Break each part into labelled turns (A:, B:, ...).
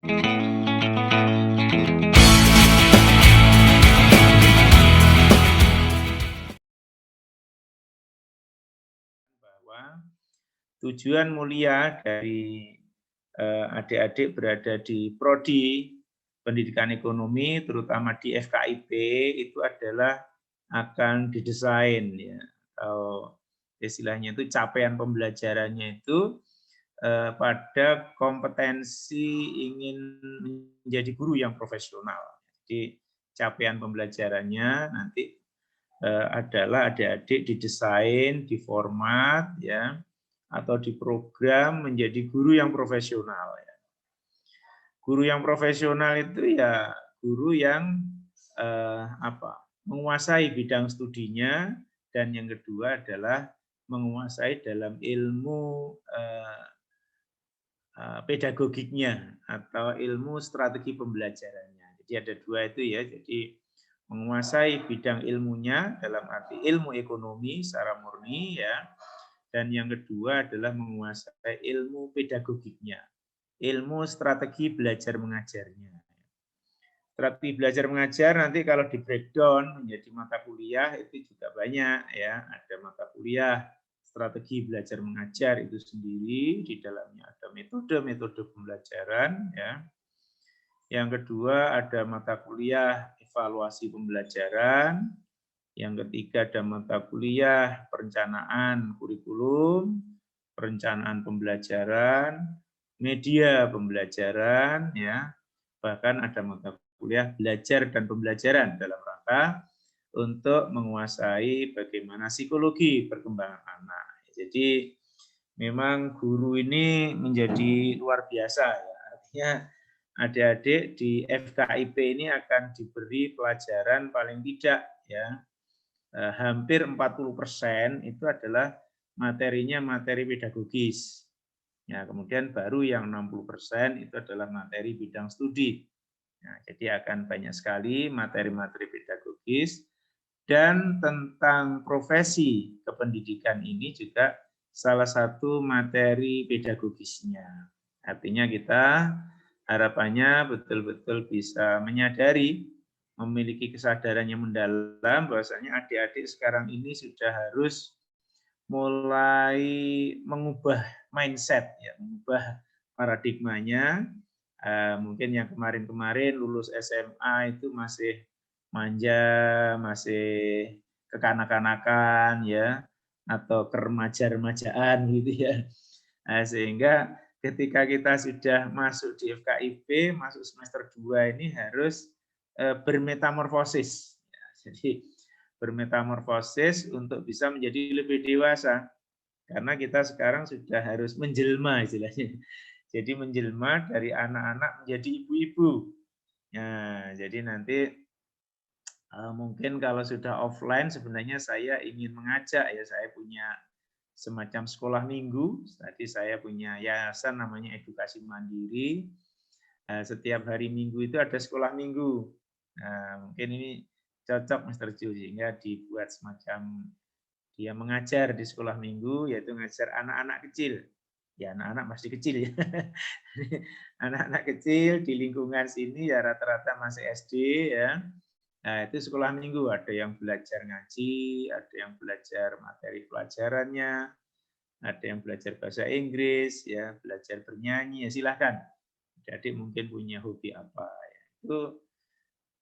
A: Bahwa tujuan mulia dari adik-adik berada di prodi pendidikan ekonomi, terutama di FKIP, itu adalah akan didesain ya, atau istilahnya itu capaian pembelajarannya itu pada kompetensi ingin menjadi guru yang profesional. Jadi capaian pembelajarannya nanti adalah adik-adik didesain, diformat ya, atau diprogram menjadi guru yang profesional ya. Guru yang profesional itu ya guru yang menguasai bidang studinya, dan yang kedua adalah menguasai dalam ilmu pedagogiknya atau ilmu strategi pembelajarannya. Jadi ada dua itu ya. Jadi menguasai bidang ilmunya dalam arti ilmu ekonomi secara murni ya. Dan yang kedua adalah menguasai ilmu pedagogiknya, ilmu strategi belajar mengajarnya. Strategi belajar mengajar nanti kalau di breakdown menjadi mata kuliah itu juga banyak ya. Ada mata kuliah strategi belajar mengajar itu sendiri, di dalamnya ada metode-metode pembelajaran ya. Yang kedua ada mata kuliah evaluasi pembelajaran. Yang ketiga ada mata kuliah perencanaan kurikulum, perencanaan pembelajaran, media pembelajaran ya. Bahkan ada mata kuliah belajar dan pembelajaran dalam rangka untuk menguasai bagaimana psikologi perkembangan anak. Jadi memang guru ini menjadi luar biasa ya. Artinya adik-adik di FKIP ini akan diberi pelajaran paling tidak ya hampir 40% itu adalah materinya materi pedagogis. Ya, kemudian baru yang 60% itu adalah materi bidang studi. Nah, jadi akan banyak sekali materi-materi pedagogis, dan tentang profesi kependidikan ini juga salah satu materi pedagogisnya. Artinya kita harapannya betul-betul bisa menyadari, memiliki kesadaran yang mendalam bahwasanya adik-adik sekarang ini sudah harus mulai mengubah mindset ya, mengubah paradigmanya. Mungkin yang kemarin-kemarin lulus SMA itu masih manja, masih kekanak-kanakan ya, atau keremaja-remajaan gitu ya. Sehingga ketika kita sudah masuk di FKIP, masuk semester 2 ini harus bermetamorfosis. Jadi bermetamorfosis untuk bisa menjadi lebih dewasa. Karena kita sekarang sudah harus menjelma istilahnya. Jadi menjelma dari anak-anak menjadi ibu-ibu. Nah, jadi nanti mungkin kalau sudah offline sebenarnya saya ingin mengajak ya, saya punya semacam sekolah minggu. Tadi saya punya yayasan namanya Edukasi Mandiri. Setiap hari Minggu itu ada sekolah minggu. Nah, mungkin ini cocok Mr. Ju, sehingga dibuat semacam dia mengajar di sekolah minggu, yaitu mengajar anak-anak kecil. Ya anak-anak masih kecil ya. Anak-anak kecil di lingkungan sini ya rata-rata masih SD ya. Nah, itu sekolah minggu, ada yang belajar ngaji, ada yang belajar materi pelajarannya, ada yang belajar bahasa Inggris, ya belajar bernyanyi, ya silahkan. Jadi mungkin punya hobi apa ya. Itu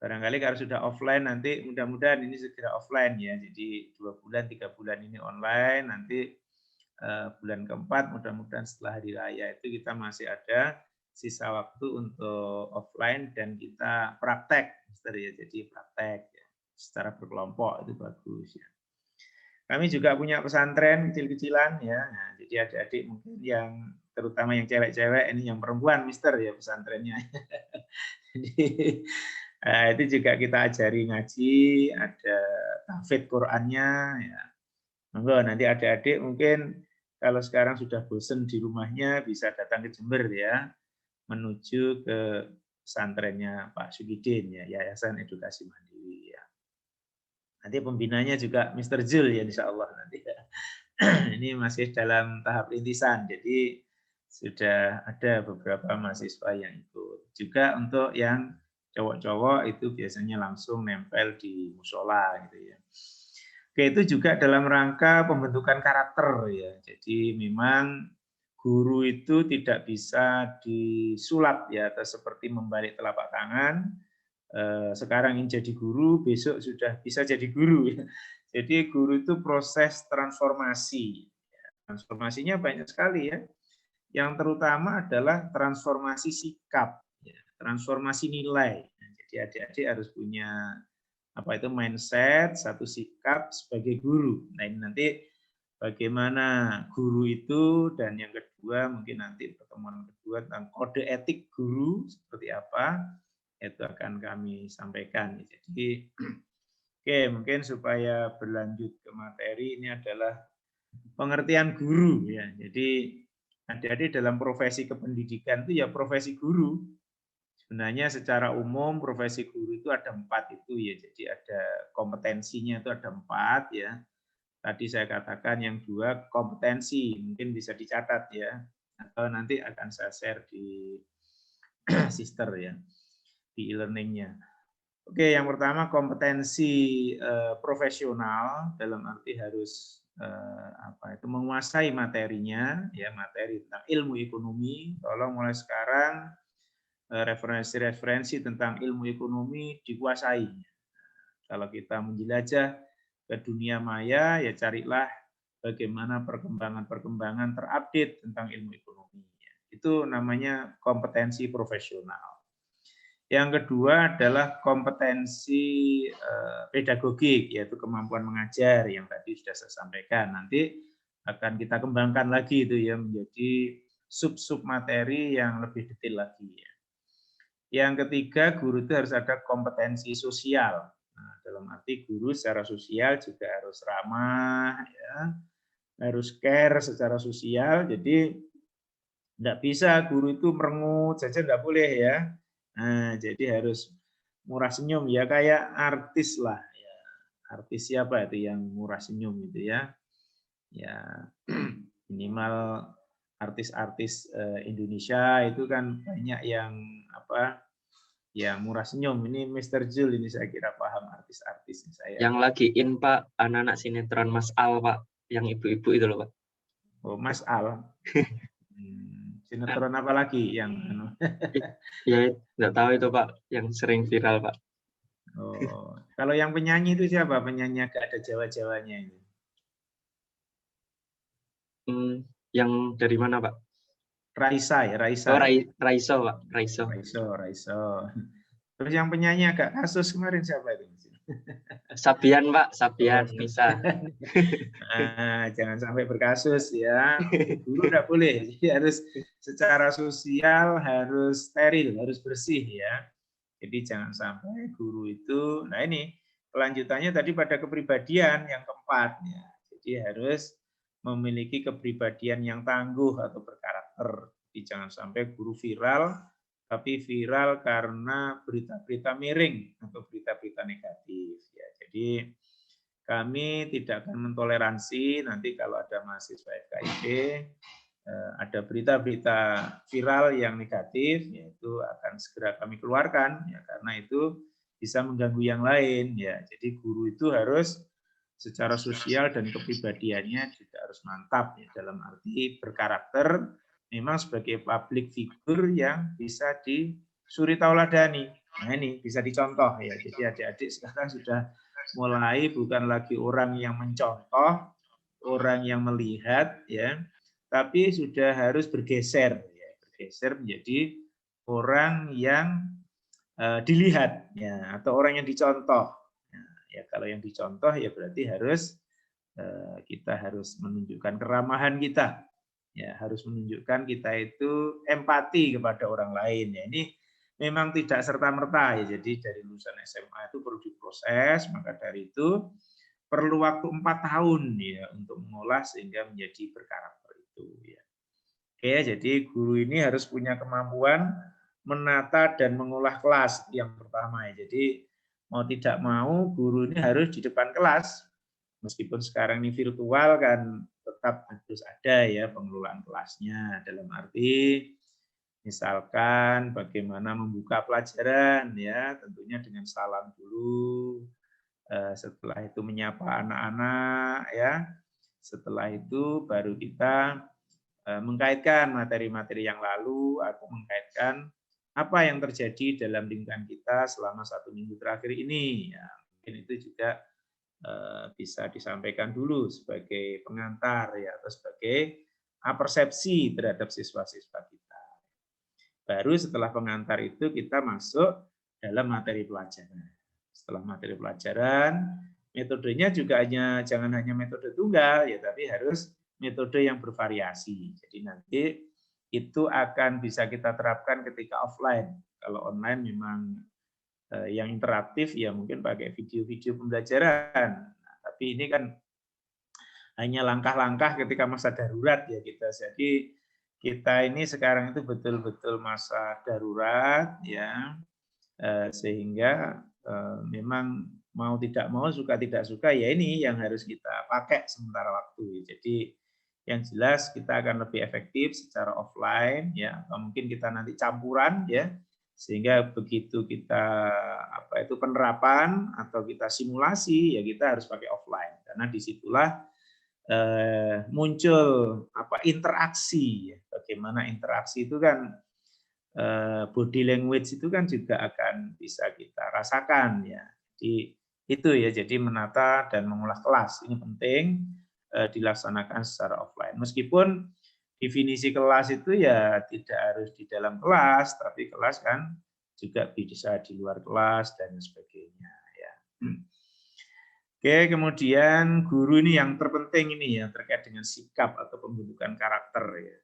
A: barangkali kalau sudah offline nanti mudah-mudahan ini segera offline ya. Jadi 2 bulan, 3 bulan ini online, nanti bulan keempat mudah-mudahan setelah hari raya itu kita masih ada sisa waktu untuk offline dan kita praktek, Mister ya. Jadi praktek ya, secara berkelompok itu bagus ya. Kami juga punya pesantren kecil-kecilan ya. Nah, jadi adik-adik mungkin yang terutama yang cewek-cewek, ini yang perempuan Mister ya pesantrennya. Jadi itu juga kita ajari ngaji, ada tahfidz Qur'annya ya. Monggo nanti adik-adik mungkin kalau sekarang sudah bosen di rumahnya bisa datang ke Jember ya, menuju ke pesantrennya Pak Sugidin ya, Yayasan Edukasi Mandiri ya. Nanti pembinanya juga Mr. Jul ya insya Allah nanti. Ini masih dalam tahap rintisan, jadi sudah ada beberapa mahasiswa yang ikut. Juga untuk yang cowok-cowok itu biasanya langsung nempel di musola gitu ya. Oke, itu juga dalam rangka pembentukan karakter ya. Jadi memang guru itu tidak bisa disulap ya, atau seperti membalik telapak tangan. Sekarang ingin jadi guru, besok sudah bisa jadi guru. Ya. Jadi guru itu proses transformasi. Transformasinya banyak sekali ya. Yang terutama adalah transformasi sikap, ya, transformasi nilai. Jadi adik-adik harus punya apa itu mindset, satu sikap sebagai guru. Nah ini nanti bagaimana guru itu, dan yang kedua mungkin nanti pertemuan kedua tentang kode etik guru seperti apa, itu akan kami sampaikan. Jadi oke, mungkin supaya berlanjut ke materi, ini adalah pengertian guru ya. Jadi adik-adik dalam profesi kependidikan itu ya profesi guru. Sebenarnya secara umum profesi guru itu ada 4 itu ya. Jadi ada kompetensinya itu ada 4 ya. Tadi saya katakan yang 2 kompetensi, mungkin bisa dicatat ya. Atau nanti akan saya share di sister ya, di e-learning-nya. Oke, yang pertama kompetensi profesional, dalam arti harus menguasai materinya, ya materi tentang ilmu ekonomi. Tolong mulai sekarang referensi-referensi tentang ilmu ekonomi dikuasai. Kalau kita menjelajah ke dunia maya, ya carilah bagaimana perkembangan-perkembangan terupdate tentang ilmu ekonomi. Itu namanya kompetensi profesional. Yang kedua adalah kompetensi pedagogik, yaitu kemampuan mengajar yang tadi sudah saya sampaikan. Nanti akan kita kembangkan lagi itu ya menjadi sub-sub materi yang lebih detail lagi. Ya. Yang ketiga, guru itu harus ada kompetensi sosial. Nah, dalam arti guru secara sosial juga harus ramah, ya, harus care secara sosial. Jadi tidak bisa guru itu merengut saja, tidak boleh ya. Nah, jadi harus murah senyum ya, kayak artis lah. Ya. Artis siapa itu yang murah senyum itu ya? Ya minimal artis-artis Indonesia itu kan banyak yang yang murah senyum. Ini Mr. Jul ini saya kira paham artis-artis saya.
B: Yang lagi in Pak, anak-anak sinetron Mas Al Pak, yang ibu-ibu itu loh Pak.
A: Oh Mas Al. Sinetron apa lagi yang
B: Ya nggak tahu itu Pak, yang sering viral Pak.
A: Oh, kalau yang penyanyi itu siapa? Penyanyi agak ada Jawa-Jawanya ini.
B: Yang dari mana Pak?
A: Raisa ya, Raisa.
B: Oh, Raiso Pak, Raiso.
A: Terus yang penyanyi agak kasus kemarin siapa itu?
B: Sabian Pak, Sabian bisa.
A: Jangan sampai berkasus ya. Guru tidak boleh. Jadi harus secara sosial harus steril, harus bersih ya. Jadi jangan sampai guru itu. Nah ini kelanjutannya tadi pada kepribadian yang keempat ya. Jadi harus memiliki kepribadian yang tangguh atau berkarakter. Jadi jangan sampai guru viral, tapi viral karena berita-berita miring atau berita-berita negatif. Ya, jadi kami tidak akan mentoleransi nanti kalau ada mahasiswa FKIP ada berita-berita viral yang negatif, yaitu akan segera kami keluarkan ya, karena itu bisa mengganggu yang lain ya. Jadi guru itu harus secara sosial dan kepribadiannya juga harus mantap ya, dalam arti berkarakter, memang sebagai public figure yang bisa disuri tauladani. Nah ini bisa dicontoh ya. Jadi adik-adik sekarang sudah mulai bukan lagi orang yang mencontoh, orang yang melihat ya, tapi sudah harus bergeser ya, bergeser menjadi orang yang dilihat ya, atau orang yang dicontoh. Ya kalau yang dicontoh ya berarti harus kita harus menunjukkan keramahan kita. Ya, harus menunjukkan kita itu empati kepada orang lain ya. Ini memang tidak serta-merta ya. Jadi dari lulusan SMA itu perlu diproses, maka dari itu perlu waktu 4 tahun ya untuk mengolah sehingga menjadi berkarakter itu ya. Oke, jadi guru ini harus punya kemampuan menata dan mengolah kelas yang pertama ya. Jadi mau tidak mau guru ini harus di depan kelas. Meskipun sekarang ini virtual kan tetap harus ada ya pengelolaan kelasnya, dalam arti misalkan bagaimana membuka pelajaran ya, tentunya dengan salam dulu, setelah itu menyapa anak-anak ya, setelah itu baru kita mengkaitkan materi-materi yang lalu atau mengkaitkan apa yang terjadi dalam lingkungan kita selama 1 minggu terakhir ini. Ya, mungkin itu juga bisa disampaikan dulu sebagai pengantar ya, atau sebagai persepsi terhadap siswa-siswa kita. Baru setelah pengantar itu kita masuk dalam materi pelajaran. Setelah materi pelajaran, metodenya juga jangan hanya metode tunggal ya, tapi harus metode yang bervariasi. Jadi nanti itu akan bisa kita terapkan ketika offline. Kalau online memang yang interaktif ya mungkin pakai video-video pembelajaran. Nah, tapi ini kan hanya langkah-langkah ketika masa darurat ya kita. Jadi kita ini sekarang itu betul-betul masa darurat ya, sehingga memang mau tidak mau, suka tidak suka ya ini yang harus kita pakai sementara waktu. Jadi yang jelas kita akan lebih efektif secara offline ya, atau mungkin kita nanti campuran ya, sehingga begitu kita penerapan atau kita simulasi ya kita harus pakai offline, karena disitulah muncul interaksi ya. Bagaimana interaksi itu kan body language itu kan juga akan bisa kita rasakan ya. Jadi itu ya, jadi menata dan mengolah kelas ini penting dilaksanakan secara offline. Meskipun definisi kelas itu ya tidak harus di dalam kelas, tapi kelas kan juga bisa di luar kelas dan sebagainya ya. Oke, kemudian guru ini yang terpenting ini ya, terkait dengan sikap atau pembentukan karakter ya.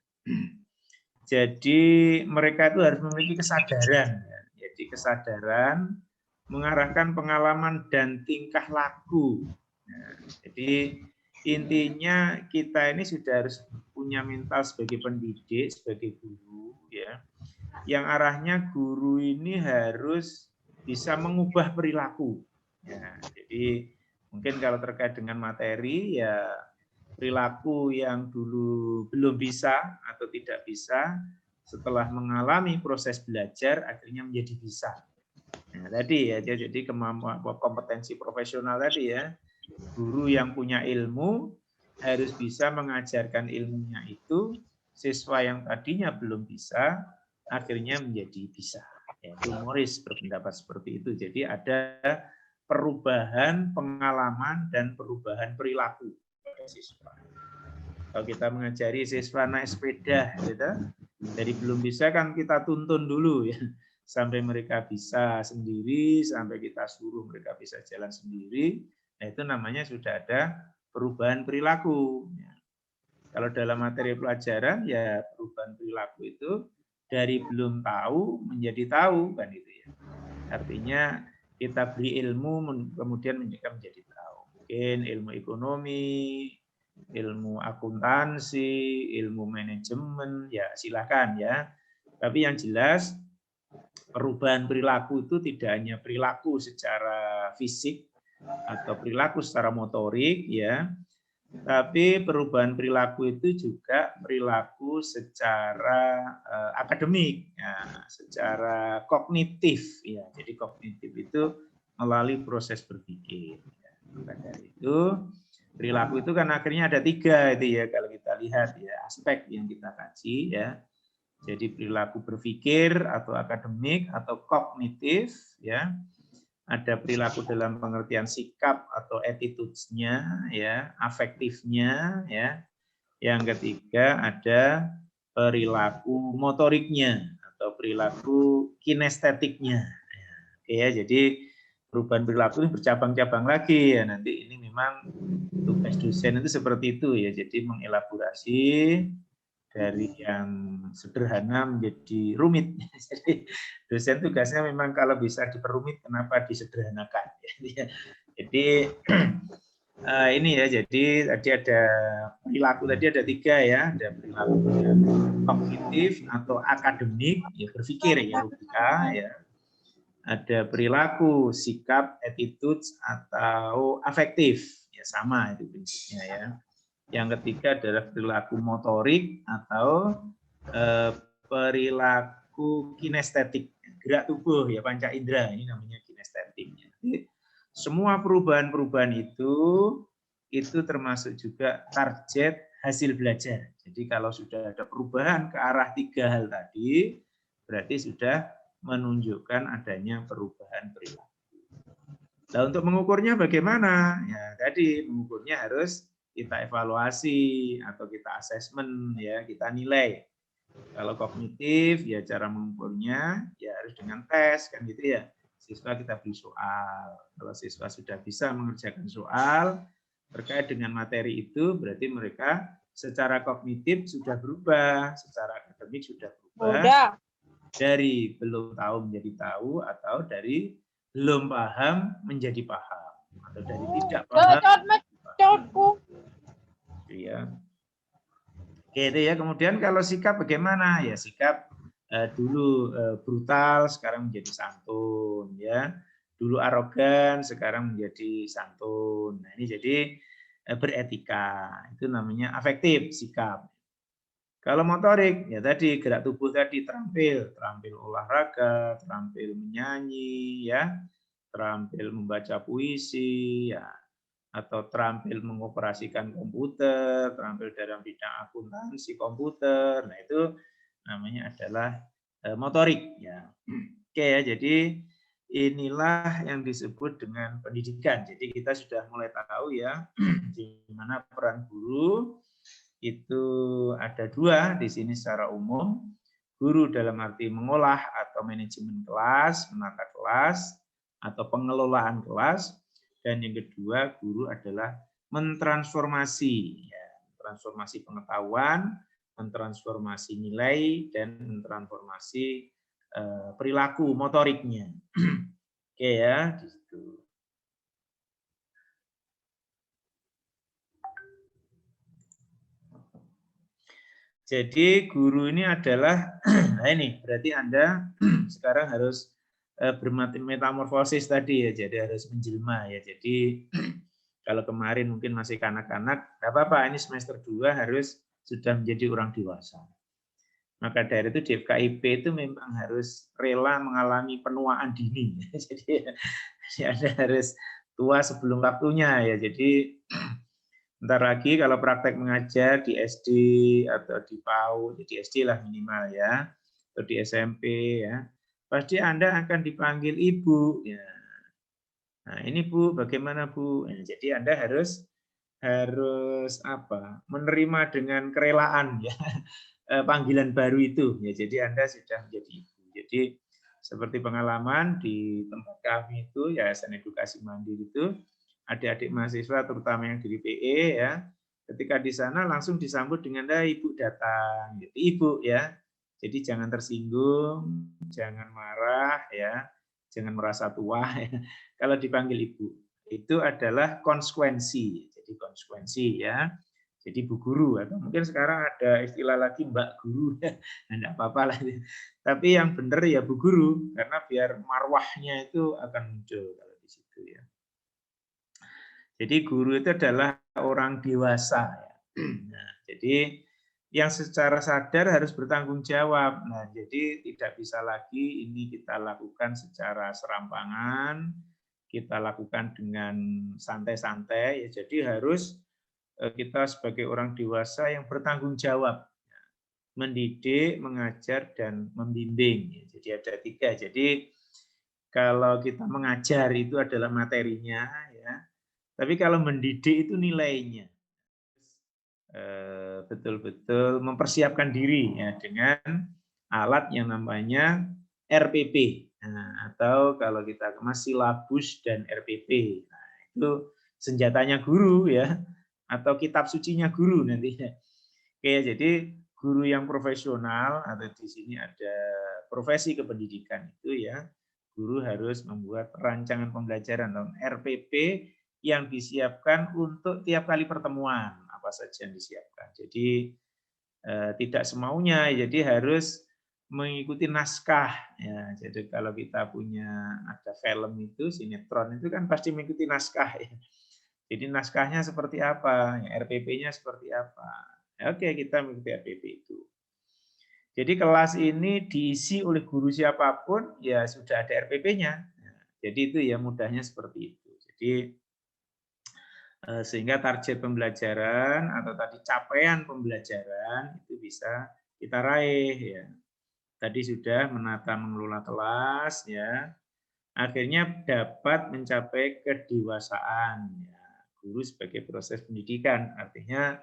A: Jadi mereka itu harus memiliki kesadaran ya. Jadi kesadaran mengarahkan pengalaman dan tingkah laku. Nah, jadi intinya kita ini sudah harus punya mental sebagai pendidik, sebagai guru ya, yang arahnya guru ini harus bisa mengubah perilaku ya. Jadi mungkin kalau terkait dengan materi ya, perilaku yang dulu belum bisa atau tidak bisa, setelah mengalami proses belajar akhirnya menjadi bisa. Nah, tadi ya, jadi kemampuan kompetensi profesional tadi ya, guru yang punya ilmu harus bisa mengajarkan ilmunya itu, siswa yang tadinya belum bisa akhirnya menjadi bisa. Yaitu Morris berpendapat seperti itu. Jadi ada perubahan pengalaman dan perubahan perilaku pada siswa. Kalau kita mengajari siswa naik sepeda, gitu, dari belum bisa kan kita tuntun dulu ya, sampai mereka bisa sendiri, sampai kita suruh mereka bisa jalan sendiri. Nah, itu namanya sudah ada perubahan perilaku. Kalau dalam materi pelajaran ya perubahan perilaku itu dari belum tahu menjadi tahu kan itu ya. Artinya kita beri ilmu kemudian menjadi tahu. Mungkin ilmu ekonomi, ilmu akuntansi, ilmu manajemen, ya silakan ya. Tapi yang jelas perubahan perilaku itu tidak hanya perilaku secara fisik atau perilaku secara motorik ya, tapi perubahan perilaku itu juga perilaku secara akademik, ya, secara kognitif ya. Jadi kognitif itu melalui proses berpikir. Ya. Maka dari itu perilaku itu kan akhirnya ada 3 itu ya, kalau kita lihat ya aspek yang kita kaji ya. Jadi perilaku berpikir atau akademik atau kognitif ya. Ada perilaku dalam pengertian sikap atau attitudes-nya ya, afektifnya ya. Yang ketiga ada perilaku motoriknya atau perilaku kinestetiknya. Ya, jadi perubahan perilaku ini bercabang-cabang lagi ya. Nanti ini memang tugas dosen itu seperti itu ya. Jadi mengelaborasi dari yang sederhana menjadi rumit. Jadi dosen tugasnya memang kalau bisa diperumit, kenapa disederhanakan. Jadi ini ya, jadi tadi ada perilaku, tadi ada 3 ya, ada perilaku yang kognitif atau akademik, ya berpikir ya logika ya. Ada perilaku, sikap, attitudes atau afektif, ya sama itu prinsipnya ya. Yang ketiga adalah perilaku motorik atau perilaku kinestetik, gerak tubuh ya, panca indera, ini namanya kinestetik. Jadi, semua perubahan-perubahan itu termasuk juga target hasil belajar. Jadi kalau sudah ada perubahan ke arah 3 hal tadi, berarti sudah menunjukkan adanya perubahan perilaku. Nah, untuk mengukurnya bagaimana? Ya, tadi mengukurnya harus kita evaluasi atau kita asesmen ya, kita nilai. Kalau kognitif ya cara mengukurnya ya harus dengan tes kan gitu ya. Siswa kita beri soal. Kalau siswa sudah bisa mengerjakan soal terkait dengan materi itu berarti mereka secara kognitif sudah berubah, secara akademik sudah berubah. Dari belum tahu menjadi tahu atau dari belum paham menjadi paham atau dari tidak paham. Ya. Oke, itu ya. Kemudian kalau sikap bagaimana? Ya sikap dulu brutal, sekarang menjadi santun, ya. Dulu arogan, sekarang menjadi santun. Nah, ini jadi beretika. Itu namanya afektif sikap. Kalau motorik, ya tadi gerak tubuh tadi terampil olahraga, terampil menyanyi, ya, terampil membaca puisi, ya, atau terampil mengoperasikan komputer, terampil dalam bidang akuntansi komputer. Nah, itu namanya adalah motorik ya. Oke ya, jadi inilah yang disebut dengan pendidikan. Jadi kita sudah mulai tahu ya di mana peran guru itu ada 2 di sini secara umum. Guru dalam arti mengolah atau manajemen kelas, menata kelas, atau pengelolaan kelas. Dan yang kedua, guru adalah mentransformasi, ya, transformasi pengetahuan, mentransformasi nilai, dan mentransformasi perilaku motoriknya. Oke ya, di situ. Jadi guru ini adalah, nah ini berarti Anda sekarang harus bermetamorfosis tadi ya, jadi harus menjelma ya. Jadi kalau kemarin mungkin masih kanak-kanak, nggak apa-apa, ini semester 2 harus sudah menjadi orang dewasa. Maka dari itu di FKIP itu memang harus rela mengalami penuaan dini. Jadi Anda harus tua sebelum waktunya ya. Jadi ntar lagi kalau praktek mengajar di SD atau di PAUD, di SD lah minimal ya, atau di SMP ya, pasti Anda akan dipanggil Ibu. Ya. Nah ini Bu, bagaimana Bu? Nah, jadi Anda harus apa? Menerima dengan kerelaan ya panggilan baru itu. Ya, jadi Anda sudah menjadi Ibu. Jadi seperti pengalaman di tempat kami itu, Yayasan Edukasi Mandiri itu, adik-adik mahasiswa terutama yang dari PE ya, ketika di sana langsung disambut dengan Ibu datang, gitu. Ibu ya. Jadi jangan tersinggung, jangan marah ya, jangan merasa tua ya. Kalau dipanggil Ibu, itu adalah konsekuensi. Jadi konsekuensi ya. Jadi Bu Guru atau mungkin sekarang ada istilah lagi Mbak Guru. Enggak apa-apa lah. Tapi yang benar ya Bu Guru karena biar marwahnya itu akan muncul kalau di situ ya. Jadi guru itu adalah orang dewasa. Nah, jadi yang secara sadar harus bertanggung jawab. Nah, jadi tidak bisa lagi ini kita lakukan secara serampangan, kita lakukan dengan santai-santai. Ya, jadi harus kita sebagai orang dewasa yang bertanggung jawab, mendidik, mengajar, dan membimbing. Jadi ada 3. Jadi kalau kita mengajar itu adalah materinya, ya. Tapi kalau mendidik itu nilainya. Betul-betul mempersiapkan diri ya dengan alat yang namanya RPP. Nah, atau kalau kita kemas silabus dan RPP. Nah, itu senjatanya guru ya, atau kitab sucinya guru nantinya. Oke, jadi guru yang profesional atau di sini ada profesi kependidikan itu ya, guru harus membuat rancangan pembelajaran atau RPP yang disiapkan untuk tiap kali pertemuan, apa saja yang disiapkan. Jadi tidak semaunya, jadi harus mengikuti naskah. Ya, jadi kalau kita punya ada film itu, sinetron itu kan pasti mengikuti naskah. Ya. Jadi naskahnya seperti apa, RPP-nya seperti apa. Ya, oke, kita mengikuti RPP itu. Jadi kelas ini diisi oleh guru siapapun, ya sudah ada RPP-nya. Jadi itu ya mudahnya seperti itu. Jadi sehingga target pembelajaran atau tadi capaian pembelajaran itu bisa kita raih ya. Tadi sudah menata mengelola kelas ya. Akhirnya dapat mencapai kedewasaan ya. Guru sebagai proses pendidikan, artinya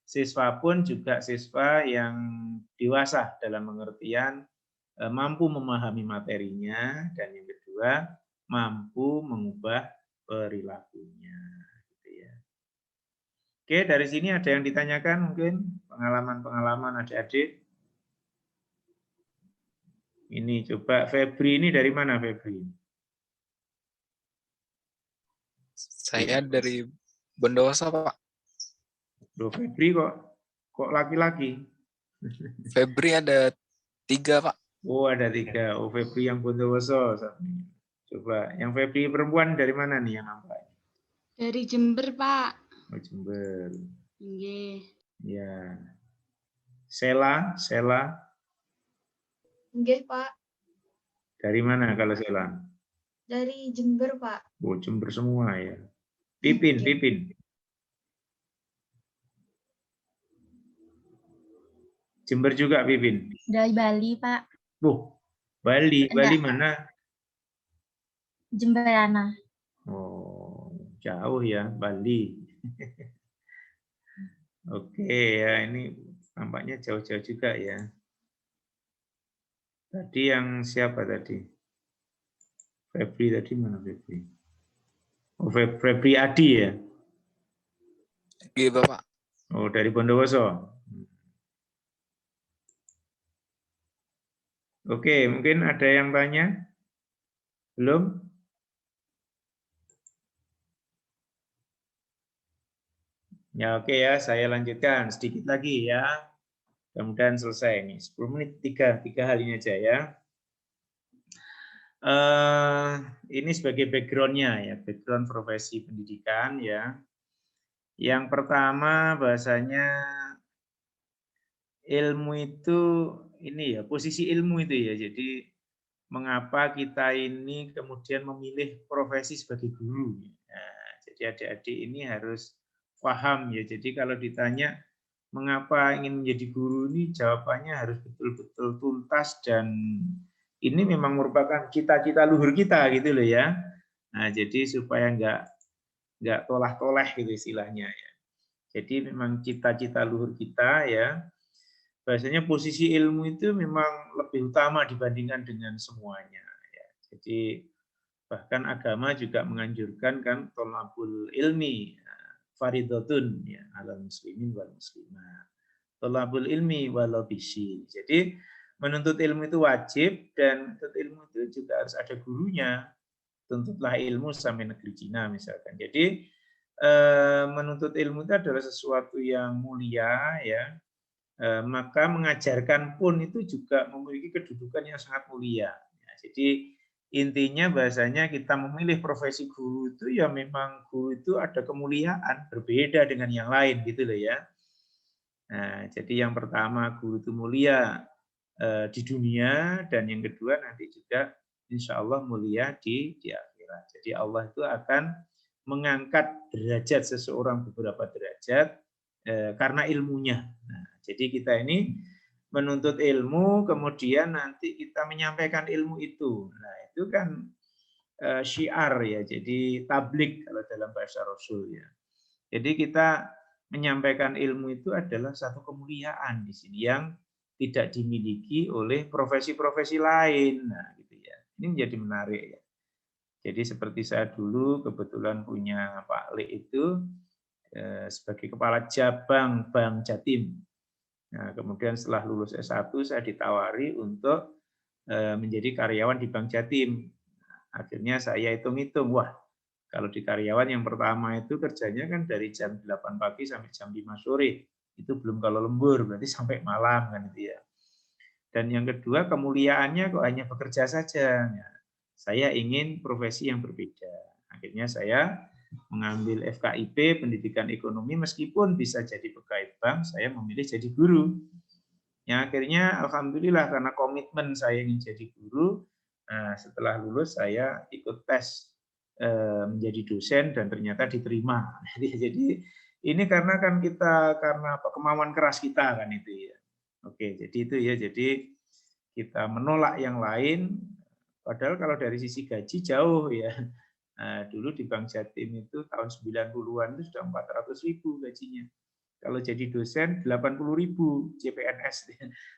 A: siswa pun juga siswa yang dewasa dalam pengertian mampu memahami materinya, dan yang kedua mampu mengubah perilakunya. Gitu ya. Oke, dari sini ada yang ditanyakan mungkin pengalaman-pengalaman adik-adik. Ini coba Febri ini dari mana Febri?
C: Saya dari Bondowoso, Pak.
A: Loh, Febri kok laki-laki?
C: Febri ada 3, Pak.
A: Oh, ada 3. Oh, Febri yang Bondowoso. Coba, yang Febri perempuan dari mana nih yang nampak?
D: Dari Jember, Pak.
A: Oh, Jember.
D: Nggih.
A: Ya. Sela.
D: Nggih, Pak.
A: Dari mana kalau Sela?
D: Dari Jember, Pak.
A: Oh, Jember semua ya. Pipin. Jember juga Pipin.
E: Dari Bali, Pak.
A: Bali. Bali mana?
E: Jemberana.
A: Oh, jauh ya Bali. Oke ya, ini nampaknya jauh-jauh juga ya. Tadi yang siapa tadi? Febri tadi mana Febri? Oh, Febri Adi ya?
C: Iya, Bapak.
A: Oh, dari Bondowoso. Oke, mungkin ada yang tanya? Belum? Ya, oke ya, saya lanjutkan sedikit lagi ya. Mudah-mudahan selesai ini. 10 menit, tiga hal ini aja ya. Ini sebagai background-nya ya, background profesi pendidikan ya. Yang pertama bahasanya ilmu itu ini ya, posisi ilmu itu ya. Jadi mengapa kita ini kemudian memilih profesi sebagai guru. Nah, jadi adik-adik ini harus paham ya. Jadi kalau ditanya mengapa ingin menjadi guru ini, jawabannya harus betul-betul tuntas, dan ini memang merupakan cita-cita luhur kita gitu loh ya. Nah, jadi supaya nggak tolah-toleh gitu istilahnya ya. Jadi memang cita-cita luhur kita ya. Bahasanya posisi ilmu itu memang lebih utama dibandingkan dengan semuanya ya. Jadi bahkan agama juga menganjurkan kan tolabul ilmi faridotun ya alal muslimin wal muslimat. Tolabul ilmi walau bisi. Jadi menuntut ilmu itu wajib, dan menuntut ilmu itu juga harus ada gurunya. Tuntutlah ilmu sampai negeri Cina misalkan. Jadi menuntut ilmu itu adalah sesuatu yang mulia ya. Maka mengajarkan pun itu juga memiliki kedudukan yang sangat mulia. Ya, jadi intinya bahasanya kita memilih profesi guru itu ya memang guru itu ada kemuliaan berbeda dengan yang lain gitu loh ya. Nah, jadi yang pertama guru itu mulia di dunia, dan yang kedua nanti juga insya Allah mulia di akhirat. Jadi Allah itu akan mengangkat derajat seseorang beberapa derajat karena ilmunya. Nah, jadi kita ini menuntut ilmu, kemudian nanti kita menyampaikan ilmu itu. Nah, itu kan syiar ya, jadi tablik kalau dalam bahasa Rasul ya. Jadi kita menyampaikan ilmu itu adalah satu kemuliaan di sini yang tidak dimiliki oleh profesi-profesi lain. Nah, gitu ya. Ini menjadi menarik ya. Jadi seperti saya dulu kebetulan punya Pak Le itu sebagai kepala cabang Bank Jatim. Nah, kemudian setelah lulus S1 saya ditawari untuk menjadi karyawan di Bank Jatim. Akhirnya saya hitung-hitung, wah kalau di karyawan yang pertama itu kerjanya kan dari jam 8 pagi sampai jam 5 sore. Itu belum kalau lembur, berarti sampai malam kan itu ya. Dan yang kedua kemuliaannya kok hanya bekerja saja. Ya, saya ingin profesi yang berbeda. Akhirnya saya mengambil FKIP, pendidikan ekonomi, meskipun bisa jadi pegawai bank, saya memilih jadi guru. Ya, akhirnya alhamdulillah karena komitmen saya ingin jadi guru, nah, setelah lulus saya ikut tes menjadi dosen dan ternyata diterima. Jadi ini karena kan kita karena kemauan keras kita kan itu ya. Oke, jadi itu ya. Jadi kita menolak yang lain, padahal kalau dari sisi gaji jauh ya. Nah, dulu di Bank Jatim itu tahun 90-an itu sudah 400.000 gajinya. Kalau jadi dosen 80.000 CPNS.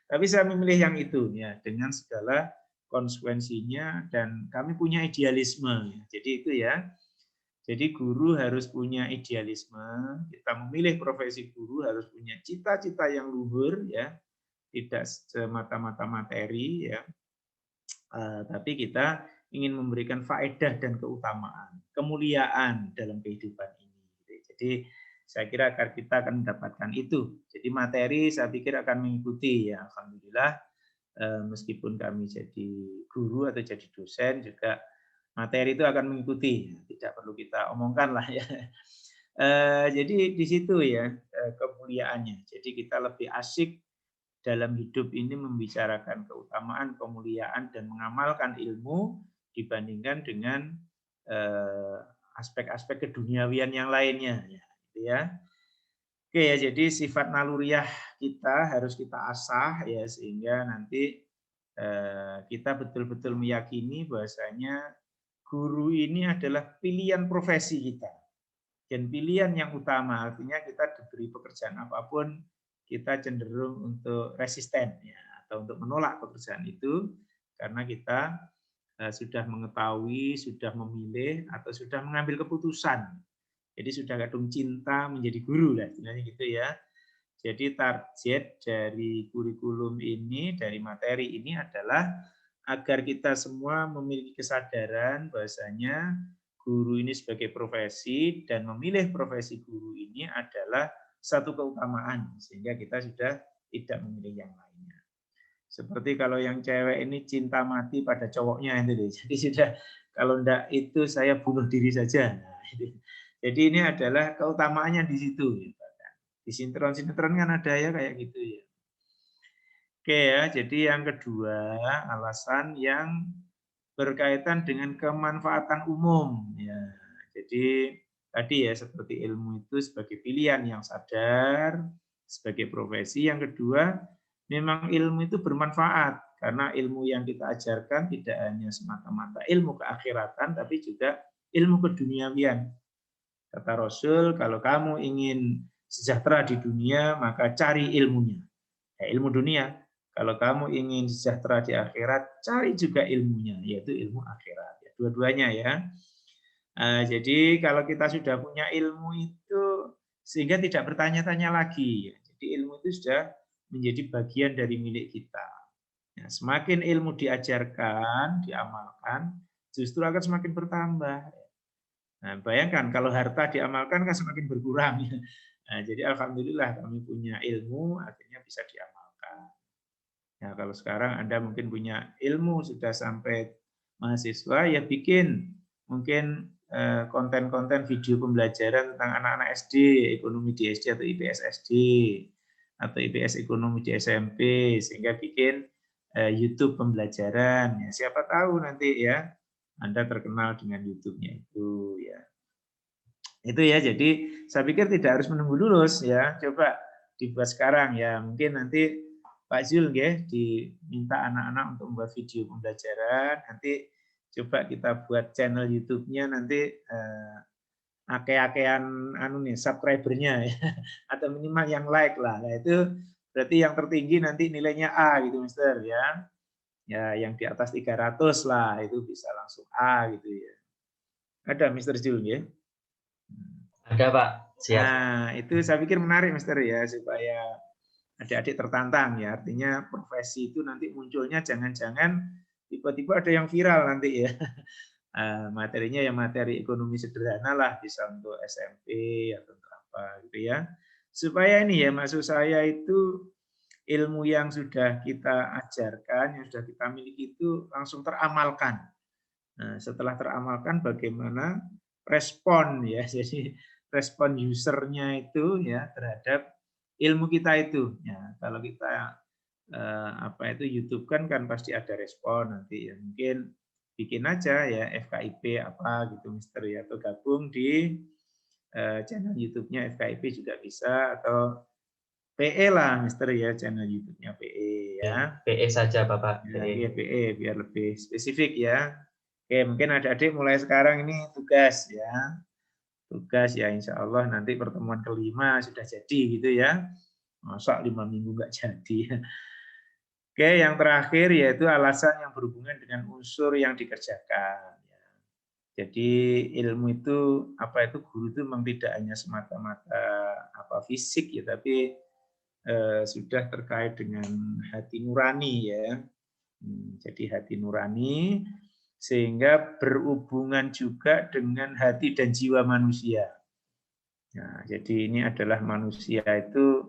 A: Tapi saya memilih yang itu ya dengan segala konsekuensinya dan kami punya idealisme. Jadi itu ya. Jadi guru harus punya idealisme. Kita memilih profesi guru harus punya cita-cita yang luhur ya. Tidak semata-mata materi ya. Tapi kita ingin memberikan faedah dan keutamaan, kemuliaan dalam kehidupan ini. Jadi saya kira kita akan mendapatkan itu. Jadi materi saya pikir akan mengikuti ya, alhamdulillah. Meskipun kami jadi guru atau jadi dosen juga materi itu akan mengikuti, tidak perlu kita omongkan lah ya. Jadi di situ ya kemuliaannya. Jadi kita lebih asyik dalam hidup ini membicarakan keutamaan, kemuliaan dan mengamalkan ilmu dibandingkan dengan aspek-aspek keduniawian yang lainnya ya. Oke ya, jadi sifat naluriah kita harus kita asah ya sehingga nanti kita betul-betul meyakini bahwasanya guru ini adalah pilihan profesi kita dan pilihan yang utama, artinya kita diberi pekerjaan apapun kita cenderung untuk resisten ya atau untuk menolak pekerjaan itu karena kita sudah mengetahui, sudah memilih atau sudah mengambil keputusan. Jadi sudah kadung cinta menjadi guru lah, istilahnya gitu ya. Jadi target dari kurikulum ini, dari materi ini adalah agar kita semua memiliki kesadaran bahwasanya guru ini sebagai profesi dan memilih profesi guru ini adalah satu keutamaan sehingga kita sudah tidak memilih yang lainnya. Seperti kalau yang cewek ini cinta mati pada cowoknya itu, jadi sudah kalau enggak itu saya bunuh diri saja. Nah, itu. Jadi ini adalah keutamaannya di situ. Di sinetron-sinetron kan ada ya kayak gitu ya. Oke ya, jadi yang kedua alasan yang berkaitan dengan kemanfaatan umum. Ya, jadi tadi ya seperti ilmu itu sebagai pilihan yang sadar, sebagai profesi. Yang kedua, memang ilmu itu bermanfaat karena ilmu yang kita ajarkan tidak hanya semata-mata ilmu keakhiratan, tapi juga ilmu keduniawian. Kata Rasul, kalau kamu ingin sejahtera di dunia, maka cari ilmunya. Ya, ilmu dunia. Kalau kamu ingin sejahtera di akhirat, cari juga ilmunya, yaitu ilmu akhirat. Ya, dua-duanya ya. Jadi kalau kita sudah punya ilmu itu, sehingga tidak bertanya-tanya lagi. Jadi ilmu itu sudah menjadi bagian dari milik kita. Ya, semakin ilmu diajarkan, diamalkan, justru akan semakin bertambah. Nah, bayangkan kalau harta diamalkan kan semakin berkurang. Nah, jadi alhamdulillah kami punya ilmu, akhirnya bisa diamalkan. Nah, kalau sekarang Anda mungkin punya ilmu sudah sampai mahasiswa, ya bikin mungkin konten-konten video pembelajaran tentang anak-anak SD, ekonomi di SD atau IPS SD, atau IPS ekonomi di SMP, sehingga bikin YouTube pembelajaran. Ya, siapa tahu nanti ya Anda terkenal dengan YouTube-nya itu ya. Itu ya, jadi saya pikir tidak harus menunggu lulus ya. Coba dibuat sekarang ya. Mungkin nanti Pak Zul ya diminta anak-anak untuk membuat video pembelajaran. Nanti coba kita buat channel YouTube-nya nanti ake-akean subscriber-nya ya. Atau minimal yang like lah. Nah, itu berarti yang tertinggi nanti nilainya A gitu, Mister ya. Ya, yang di atas 300 lah itu bisa langsung A gitu ya. Ada Mister Zul ya?
B: Ada Pak, siap.
A: Nah, itu saya pikir menarik Mister ya supaya adik-adik tertantang ya. Artinya profesi itu nanti munculnya jangan-jangan tiba-tiba ada yang viral nanti ya. Materinya ya materi ekonomi sederhana lah, bisa untuk SMP atau untuk apa gitu ya. Supaya ini ya maksud saya itu ilmu yang sudah kita ajarkan, yang sudah kita miliki itu langsung teramalkan. Nah, setelah teramalkan bagaimana respon ya, jadi respon usernya itu ya terhadap ilmu kita itu. Ya, kalau kita YouTube kan pasti ada respon nanti ya, mungkin bikin aja ya FKIP apa gitu Mister ya, atau gabung di channel YouTube-nya FKIP juga bisa, atau PE lah Mister ya, channel YouTube-nya PE ya.
B: PE saja Bapak.
A: Ya,
B: PE.
A: PE biar lebih spesifik ya. Oke, mungkin adik-adik mulai sekarang ini tugas ya. Tugas ya, insya Allah nanti pertemuan kelima sudah jadi gitu ya. Masa 5 minggu nggak jadi. Oke, yang terakhir yaitu alasan yang berhubungan dengan unsur yang dikerjakan. Jadi ilmu itu guru itu memang tidak hanya semata-mata fisik ya, tapi sudah terkait dengan hati nurani ya. Jadi hati nurani sehingga berhubungan juga dengan hati dan jiwa manusia. Nah, jadi ini adalah manusia itu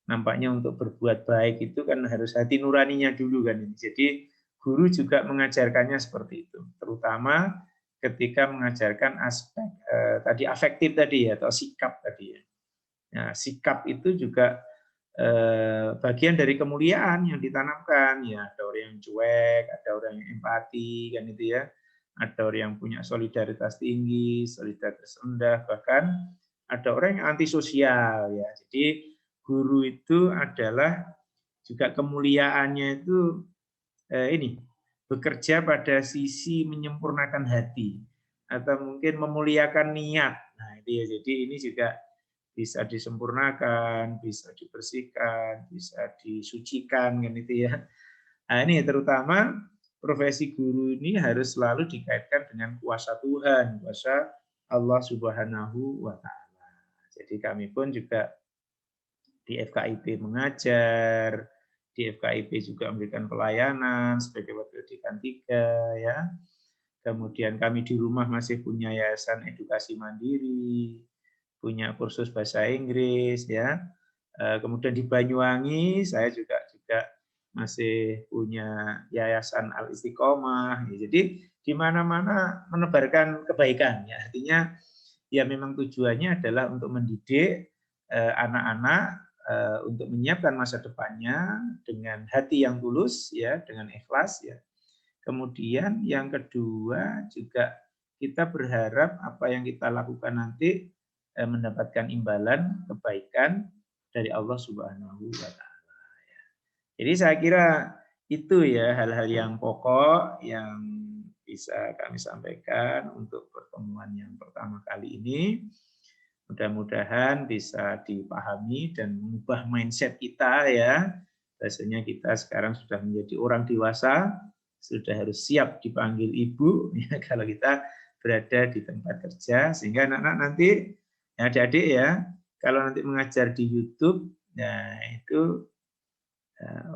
A: nampaknya untuk berbuat baik itu kan harus hati nuraninya dulu kan. Jadi guru juga mengajarkannya seperti itu, terutama ketika mengajarkan aspek tadi afektif tadi ya, atau sikap tadi ya. Nah, sikap itu juga bagian dari kemuliaan yang ditanamkan ya. Ada orang yang cuek, ada orang yang empati kan itu ya. Ada orang yang punya solidaritas tinggi, solidaritas rendah, bahkan ada orang yang antisosial ya. Jadi guru itu adalah juga kemuliaannya itu bekerja pada sisi menyempurnakan hati atau mungkin memuliakan niat. Nah, itu ya. Jadi ini juga bisa disempurnakan, bisa dibersihkan, bisa disucikan kan itu ya. Nah, ini terutama profesi guru ini harus selalu dikaitkan dengan kuasa Tuhan, kuasa Allah Subhanahu wa taala. Jadi kami pun juga di FKIP mengajar, di FKIP juga memberikan pelayanan sebagai wakil dekan 3 ya. Kemudian kami di rumah masih punya yayasan edukasi mandiri, punya kursus bahasa Inggris ya. Kemudian di Banyuwangi saya juga masih punya yayasan Al Istiqomah. Jadi di mana-mana menebarkan kebaikan ya. Artinya ya memang tujuannya adalah untuk mendidik anak-anak untuk menyiapkan masa depannya dengan hati yang tulus ya, dengan ikhlas ya. Kemudian yang kedua juga kita berharap apa yang kita lakukan nanti mendapatkan imbalan kebaikan dari Allah Subhanahu wa taala. Jadi saya kira itu ya hal-hal yang pokok yang bisa kami sampaikan untuk pertemuan yang pertama kali ini. Mudah-mudahan bisa dipahami dan mengubah mindset kita ya. Biasanya kita sekarang sudah menjadi orang dewasa, sudah harus siap dipanggil ibu ya, kalau kita berada di tempat kerja, sehingga anak-anak nanti adik-adik ya, kalau nanti mengajar di YouTube, nah itu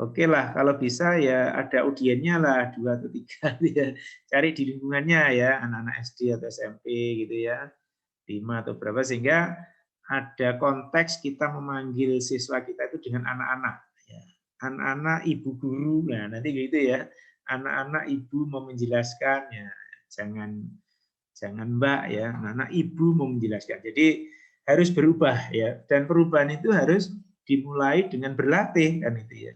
A: oke lah, kalau bisa ya ada audiennya lah 2 atau 3 ya. Cari di lingkungannya ya, anak-anak SD atau SMP gitu ya. 5 atau berapa, sehingga ada konteks kita memanggil siswa kita itu dengan anak-anak ya. Anak-anak ibu guru, nah nanti gitu ya, anak-anak ibu mau menjelaskan ya, jangan mbak ya, anak-anak ibu mau menjelaskan. Jadi harus berubah ya, dan perubahan itu harus dimulai dengan berlatih kan itu ya.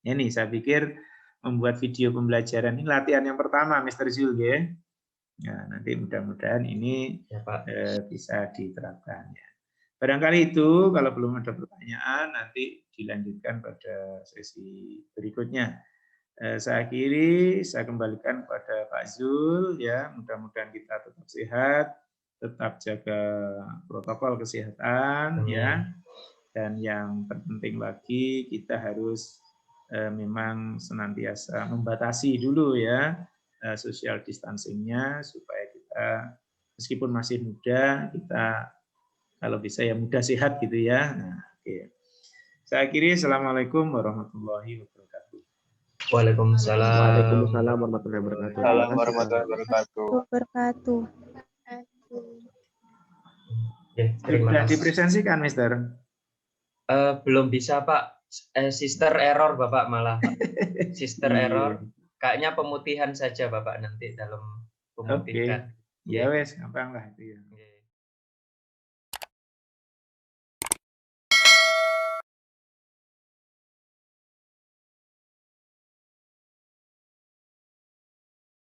A: Ini saya pikir membuat video pembelajaran ini latihan yang pertama Mr. Zul ya. Ya, nanti mudah-mudahan ini
B: Ya, Pak.
A: Bisa diterapkan ya. Barangkali itu, kalau belum ada pertanyaan nanti dilanjutkan pada sesi berikutnya. Saya akhiri, saya kembalikan kepada Pak Zul ya. Mudah-mudahan kita tetap sehat, tetap jaga protokol kesehatan ya. Dan yang terpenting lagi kita harus memang senantiasa membatasi dulu ya social distancing-nya supaya kita meskipun masih muda, kita kalau bisa ya muda sehat gitu ya. Nah, oke. Saya akhiri, assalamualaikum warahmatullahi wabarakatuh.
B: Waalaikumsalam.
E: Waalaikumsalam warahmatullahi wabarakatuh.
C: Assalamualaikum warahmatullahi wabarakatuh.
B: Ya, terima
A: Sudah
B: kasih.
A: dipresentasikan, Mister?
B: Belum bisa, Pak. Sister error, Bapak malah. Pak. Sister
A: Iya.
B: error. Kayaknya pemutihan saja, Bapak, nanti dalam pemutihan.
A: Oke. Ya wes, gampang lah itu ya.